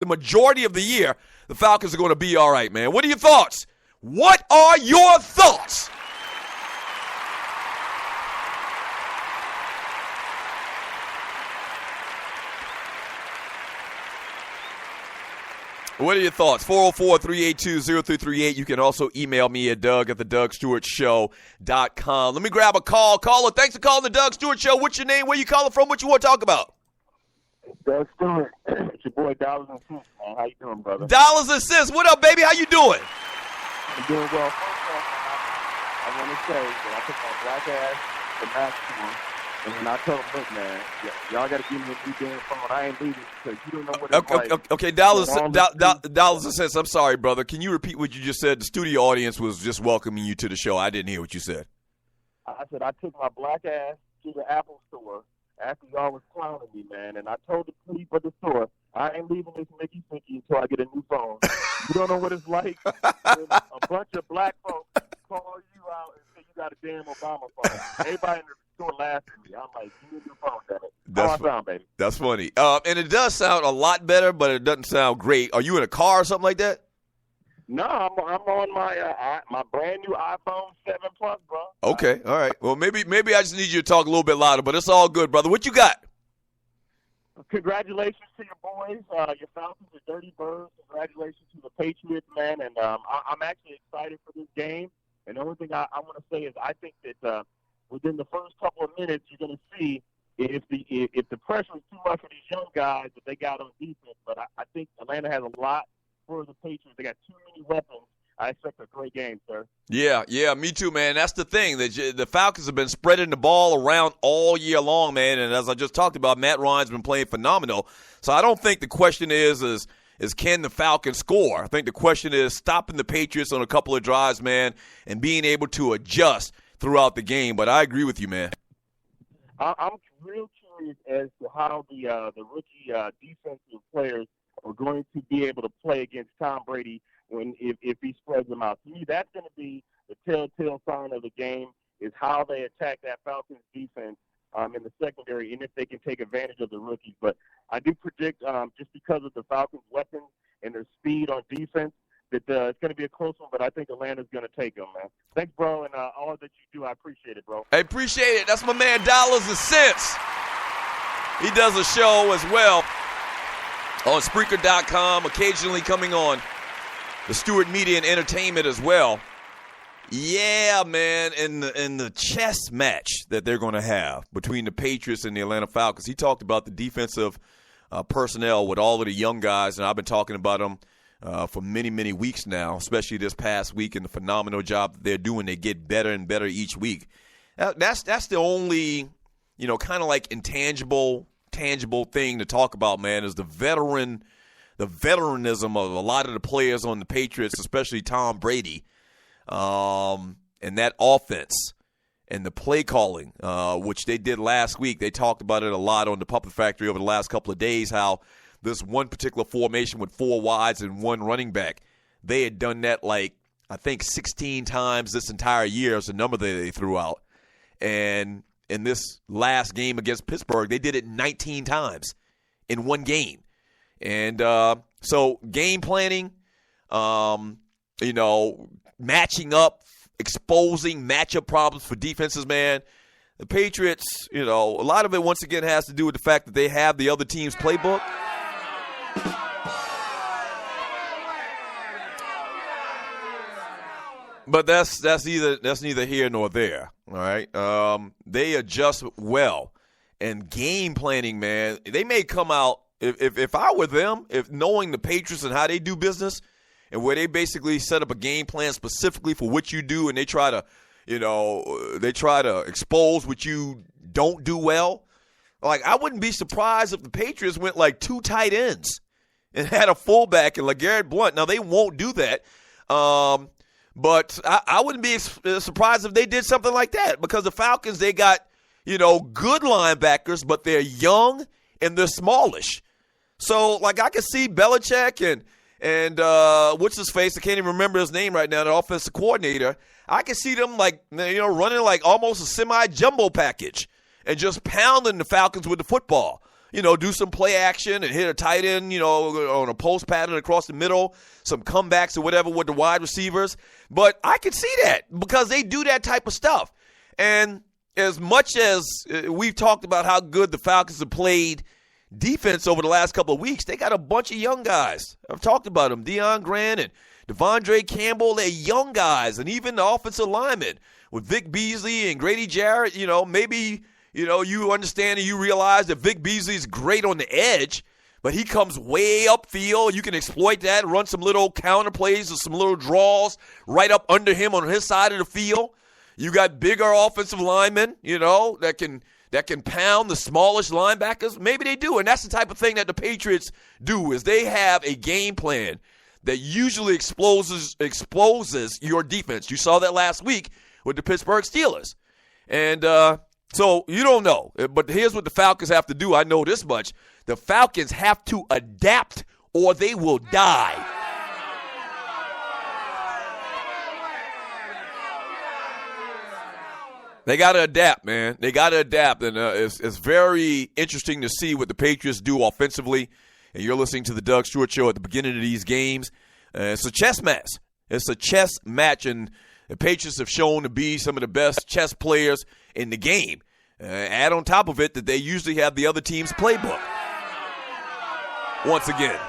the majority of the year, the Falcons are going to be all right, man. What are your thoughts? What are your thoughts? What are your thoughts? 404-382-0338. You can also email me at Doug@theDougStewartShow.com. Let me grab a call. Caller, thanks for calling the Doug Stewart Show. What's your name? Where you calling from? What you want to talk about? Doug Stewart. It's your boy Dollars and Cents, man. How you doing, brother? Dollars and Cents. What up, baby? How you doing? I'm doing well. First off, I want to say that I took my black ass to Maximum, and then I told him, look, man, y'all got to give me a new damn phone. I ain't leaving because you don't know what it's like. Okay, Dollars and Cents. I'm sorry, brother. Can you repeat what you just said? The studio audience was just welcoming you to the show. I didn't hear what you said. I said I took my black ass to the Apple store after y'all was clowning me, man, and I told the people at the store, I ain't leaving this Mickey Finky until I get a new phone. You don't know what it's like when a bunch of black folks call you out and say you got a damn Obama phone. Everybody in the store laughing at me. I'm like, you need a new phone, damn it. How I sound, baby? That's funny. And it does sound a lot better, but it doesn't sound great. Are you in a car or something like that? No, I'm on my brand new iPhone 7 Plus, bro. Okay, all right. Well, maybe I just need you to talk a little bit louder, but it's all good, brother. What you got? Congratulations to your boys, your Falcons, the Dirty Birds. Congratulations to the Patriots, man. And I'm actually excited for this game. And the only thing I want to say is I think that within the first couple of minutes, you're going to see if the pressure is too much for these young guys that they got on defense. But I think Atlanta has a lot for the Patriots. They got too many weapons. I expect a great game, sir. Yeah, me too, man. That's the thing. The Falcons have been spreading the ball around all year long, man. And as I just talked about, Matt Ryan's been playing phenomenal. So I don't think the question is can the Falcons score? I think the question is stopping the Patriots on a couple of drives, man, and being able to adjust throughout the game. But I agree with you, man. I'm real curious as to how the rookie defensive players are going to be able to play against Tom Brady if he spreads them out. To me, that's going to be the telltale sign of the game is how they attack that Falcons defense in the secondary and if they can take advantage of the rookies. But I do predict just because of the Falcons' weapons and their speed on defense that it's going to be a close one, but I think Atlanta's going to take them, man. Thanks, bro, and all that you do, I appreciate it, bro. I appreciate it. That's my man Dollars and Cents. He does a show as well on Spreaker.com, occasionally coming on the Stewart Media and Entertainment as well. Yeah, man, in the chess match that they're going to have between the Patriots and the Atlanta Falcons, he talked about the defensive personnel with all of the young guys, and I've been talking about them for many, many weeks now, especially this past week, and the phenomenal job that they're doing. They get better and better each week. That's the only, kind of like tangible thing to talk about, man, is the veteranism of a lot of the players on the Patriots, especially Tom Brady, and that offense and the play calling, which they did last week. They talked about it a lot on the Puppet Factory over the last couple of days, how this one particular formation with 4 wides and 1 running back, they had done that I think 16 times this entire year is the number that they threw out. And in this last game against Pittsburgh, they did it 19 times in one game. And so game planning, matching up, exposing matchup problems for defenses, man. The Patriots, a lot of it once again has to do with the fact that they have the other team's playbook. But that's neither here nor there. All right, they adjust well, and game planning, man. They may come out if I were them, if knowing the Patriots and how they do business, and where they basically set up a game plan specifically for what you do, and they try to expose what you don't do well. I wouldn't be surprised if the Patriots went 2 tight ends and had a fullback and LeGarrette Blount. Now they won't do that. But I wouldn't be surprised if they did something like that, because the Falcons, they got, good linebackers, but they're young and they're smallish. So, I could see Belichick and what's his face? I can't even remember his name right now, the offensive coordinator. I could see them, running almost a semi-jumbo package and just pounding the Falcons with the football. do some play action and hit a tight end, on a post pattern across the middle, some comebacks or whatever with the wide receivers. But I can see that because they do that type of stuff. And as much as we've talked about how good the Falcons have played defense over the last couple of weeks, they got a bunch of young guys. I've talked about them, Deion Grant and Devondre Campbell. They're young guys, and even the offensive linemen with Vic Beasley and Grady Jarrett. Maybe you understand and you realize that Vic Beasley is great on the edge, but he comes way upfield. You can exploit that, run some little counter plays or some little draws right up under him on his side of the field. You got bigger offensive linemen, that can pound the smallest linebackers. Maybe they do, and that's the type of thing that the Patriots do, is they have a game plan that usually exposes your defense. You saw that last week with the Pittsburgh Steelers. And so you don't know. But here's what the Falcons have to do. I know this much. The Falcons have to adapt or they will die. They got to adapt, man. They got to adapt. And it's very interesting to see what the Patriots do offensively. And you're listening to the Doug Stewart Show at the beginning of these games. It's a chess match. It's a chess match, and the Patriots have shown to be some of the best chess players in the game. Add on top of it that they usually have the other team's playbook. Once again.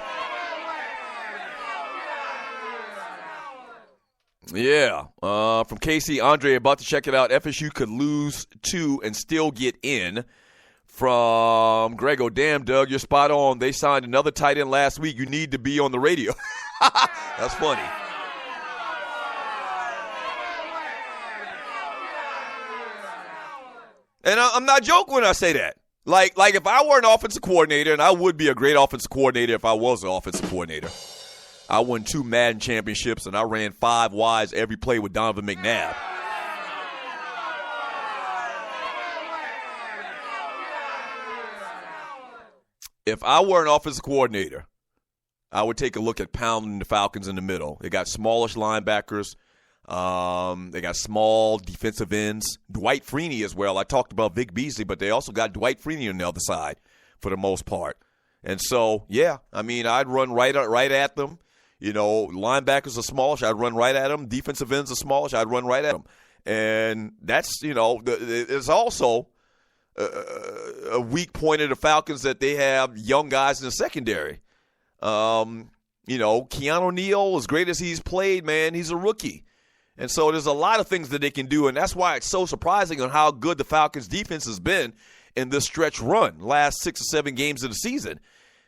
Yeah. From Casey, Andre, about to check it out. FSU could lose 2 and still get in. From Grego, damn, Doug, you're spot on. They signed another tight end last week. You need to be on the radio. That's funny. And I'm not joking when I say that. Like if I were an offensive coordinator, and I would be a great offensive coordinator if I was an offensive coordinator, I won 2 Madden championships, and I ran 5 wides every play with Donovan McNabb. If I were an offensive coordinator, I would take a look at pounding the Falcons in the middle. They got smallish linebackers. They got small defensive ends. Dwight Freeney as well. I talked about Vic Beasley, but they also got Dwight Freeney on the other side for the most part. And so, yeah, I'd run right at them. Linebackers are smallish. I'd run right at them. Defensive ends are smallish. I'd run right at them. And that's, there's also a weak point of the Falcons that they have young guys in the secondary. Keanu Neal, as great as he's played, man, he's a rookie. And so there's a lot of things that they can do, and that's why it's so surprising on how good the Falcons' defense has been in this stretch run, last 6 or 7 games of the season.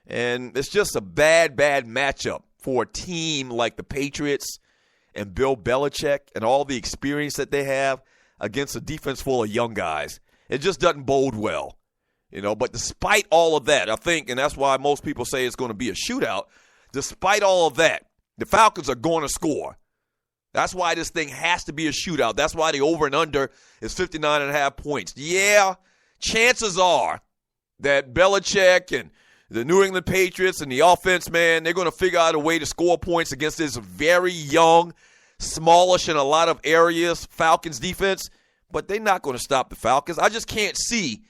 And it's just a bad matchup for a team like the Patriots and Bill Belichick and all the experience that they have against a defense full of young guys. It just doesn't bode well. But despite all of that, I think, and that's why most people say it's going to be a shootout, despite all of that, the Falcons are going to score. That's why this thing has to be a shootout. That's why the over and under is 59.5 points. Yeah, chances are that Belichick and the New England Patriots and the offense, man, they're going to figure out a way to score points against this very young, smallish in a lot of areas Falcons defense, but they're not going to stop the Falcons. I just can't see.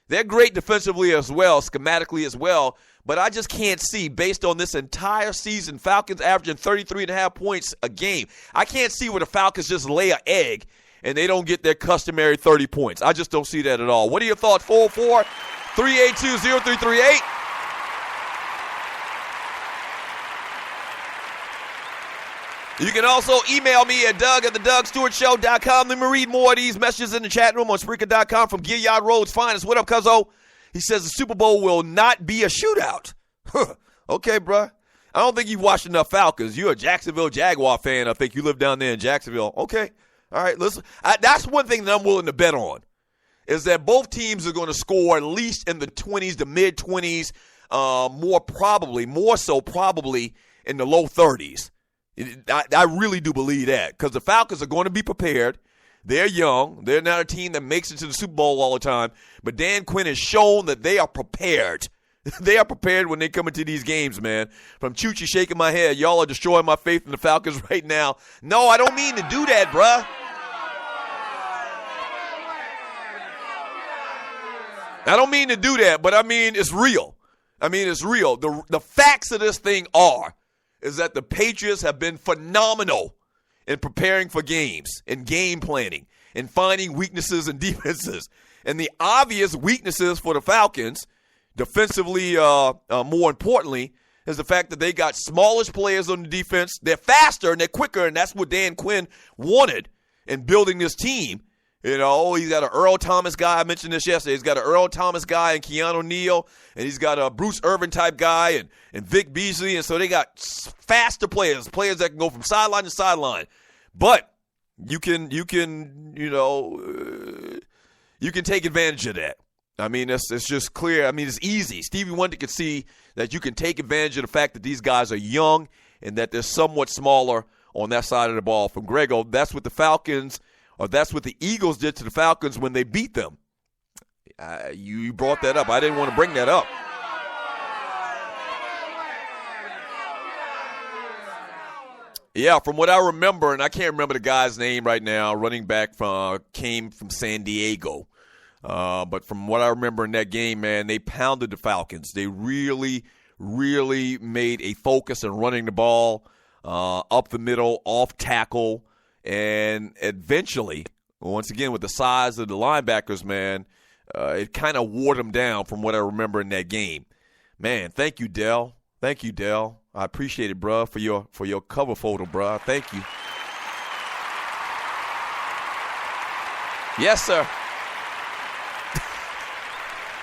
They're great defensively as well, schematically as well, but I just can't see, based on this entire season, Falcons averaging 33.5 points a game. I can't see where the Falcons just lay an egg and they don't get their customary 30 points. I just don't see that at all. What are your thoughts? 443820338. You can also email me at Doug@theDougStewartShow.com. Let me read more of these messages in the chat room on Spreaker.com from Gilliard Road's Finest. What up, cuzzo? He says the Super Bowl will not be a shootout. Okay, bruh. I don't think you've watched enough Falcons. You're a Jacksonville Jaguar fan. I think you live down there in Jacksonville. Okay. All right, listen. That's one thing that I'm willing to bet on, is that both teams are going to score at least in the 20s, the mid-20s, more so probably in the low 30s. I really do believe that, because the Falcons are going to be prepared. They're young. They're not a team that makes it to the Super Bowl all the time. But Dan Quinn has shown that they are prepared. They are prepared when they come into these games, man. From Chuchi shaking my head, y'all are destroying my faith in the Falcons right now. No, I don't mean to do that, bruh. I don't mean to do that, but I mean it's real. It's real. The facts of this thing is that the Patriots have been phenomenal in preparing for games and game planning and finding weaknesses in defenses. And the obvious weaknesses for the Falcons, defensively more importantly, is the fact that they got smallish players on the defense. They're faster and they're quicker, and that's what Dan Quinn wanted in building this team. You know, he's got an Earl Thomas guy. I mentioned this yesterday. He's got an Earl Thomas guy and Keanu Neal, and he's got a Bruce Irvin type guy and Vic Beasley. And so they got faster players that can go from sideline to sideline. But you can take advantage of that. It's just clear. It's easy. Stevie Wonder could see that you can take advantage of the fact that these guys are young and that they're somewhat smaller on that side of the ball. From Grego, that's what the Falcons, or that's what the Eagles did to the Falcons when they beat them. You brought that up. I didn't want to bring that up. Yeah, from what I remember, and I can't remember the guy's name right now, running back came from San Diego. But from what I remember in that game, man, they pounded the Falcons. They really, really made a focus on running the ball up the middle, off tackle, and eventually, once again, with the size of the linebackers, man, it kind of wore them down from what I remember in that game. Man, thank you, Dell. Thank you, Dell. I appreciate it, bro, for your cover photo, bro. Thank you. Yes, sir.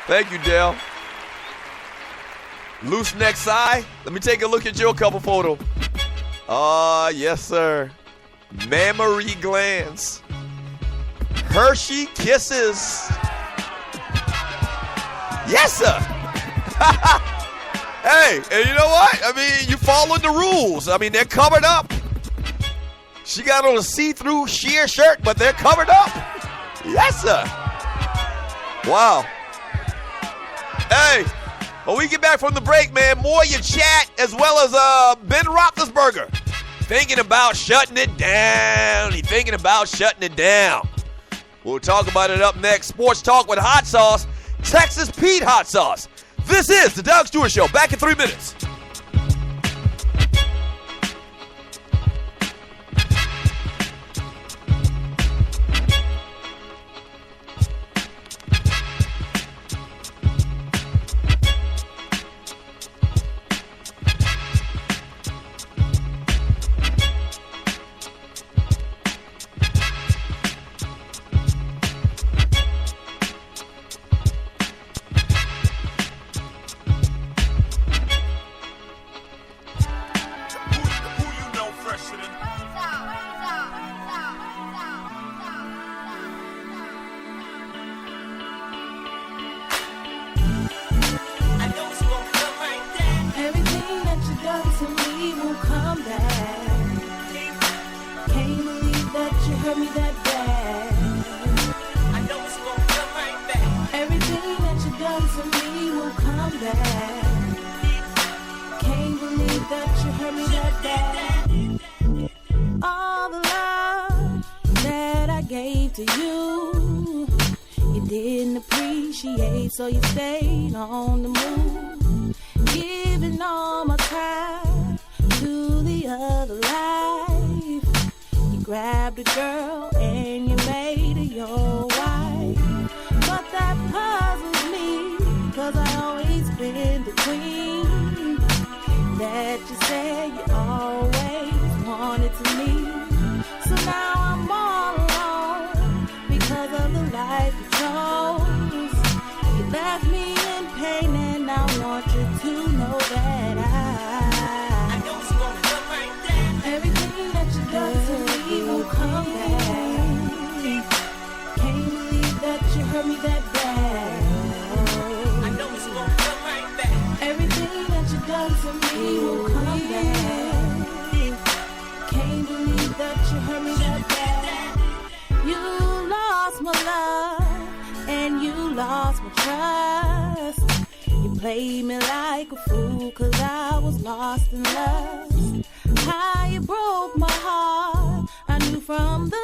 Thank you, Dell. Loose neck side. Let me take a look at your cover photo. Yes, sir. Mammary glands. Hershey kisses. Yes, sir. Hey, and you know what? You followed the rules. They're covered up. She got on a see-through sheer shirt, but they're covered up. Yes, sir. Wow. Hey, when we get back from the break, man, more your chat as well as Ben Roethlisberger thinking about shutting it down. He's thinking about shutting it down. We'll talk about it up next. Sports Talk with Hot Sauce, Texas Pete Hot Sauce. This is the Doug Stewart Show. Back in 3 minutes. So you stayed on the move, giving all my time to the other life. You grabbed a girl and you made her your wife. But that puzzles me, 'cause I always been the queen that you said you always wanted to meet. So now I'm all alone because of the life you chose. Left me in pain, and I want you to know that I know it's gonna come like that. Everything that you done to me will come back. Can't believe that you hurt me that bad. I know it's gonna come like that. Everything that you done to me will come back. Can't believe that you hurt me that bad. You lost my love. And you lost my trust. You played me like a fool, 'cause I was lost in lust. How you broke my heart, I knew from the